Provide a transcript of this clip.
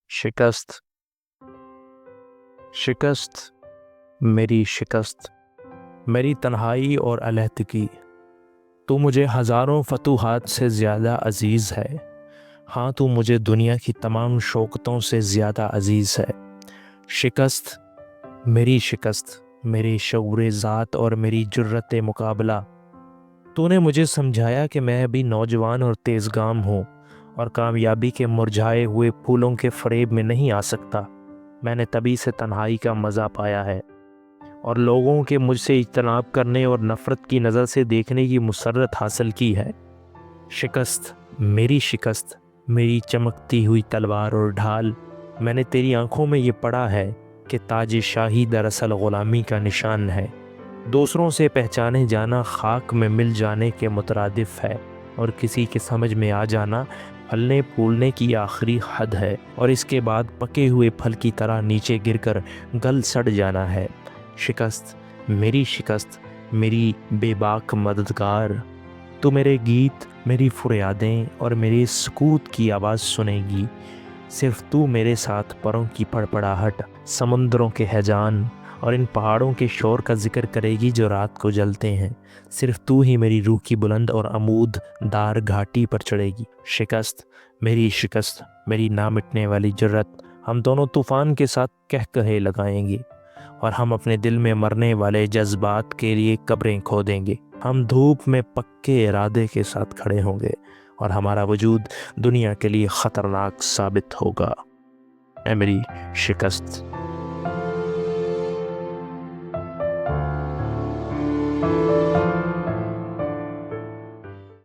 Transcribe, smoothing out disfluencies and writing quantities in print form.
शिकस्त शिकस्त मेरी शिकस्त, मेरी तन्हाई और अलहदगी। तू मुझे हज़ारों फतूहात से ज़्यादा अज़ीज़ है। हाँ, तू मुझे दुनिया की तमाम शौकतों से ज़्यादा अज़ीज़ है। शिकस्त मेरी शऊर ज़ात और मेरी जुर्रत मुकाबला। तूने मुझे समझाया कि मैं अभी नौजवान और तेज़गाम हूँ और कामयाबी के मुरझाए हुए फूलों के फ़रेब में नहीं आ सकता। मैंने तभी से तन्हाई का मज़ा पाया है और लोगों के मुझसे इज्तनाब करने और नफ़रत की नज़र से देखने की मुसर्रत हासिल की है। शिकस्त, मेरी चमकती हुई तलवार और ढाल। मैंने तेरी आंखों में ये पढ़ा है कि ताज शाही दरअसल ग़ुलामी का निशान है। दूसरों से पहचाने जाना खाक में मिल जाने के मुतरादिफ है और किसी के समझ में आ जाना फलने फूलने की आखिरी हद है और इसके बाद पके हुए फल की तरह नीचे गिरकर गल सड़ जाना है। शिकस्त, मेरी बेबाक मददगार। तू मेरे गीत, मेरी फरियादें और मेरी सकूत की आवाज़ सुनेगी। सिर्फ तू मेरे साथ परों की फड़फड़ाहट, समुंदरों के हैजान और इन पहाड़ों के शोर का जिक्र करेगी जो रात को जलते हैं। सिर्फ तू ही मेरी रूह की बुलंद और अमूद दार घाटी पर चढ़ेगी। शिकस्त, मेरी ना मिटने वाली जुर्रत। हम दोनों तूफ़ान के साथ कह कहे लगाएंगे और हम अपने दिल में मरने वाले जज्बात के लिए कब्रें खोदेंगे। हम धूप में पक्के इरादे के साथ खड़े होंगे और हमारा वजूद दुनिया के लिए ख़तरनाक साबित होगा। ऐ मेरी शिकस्त।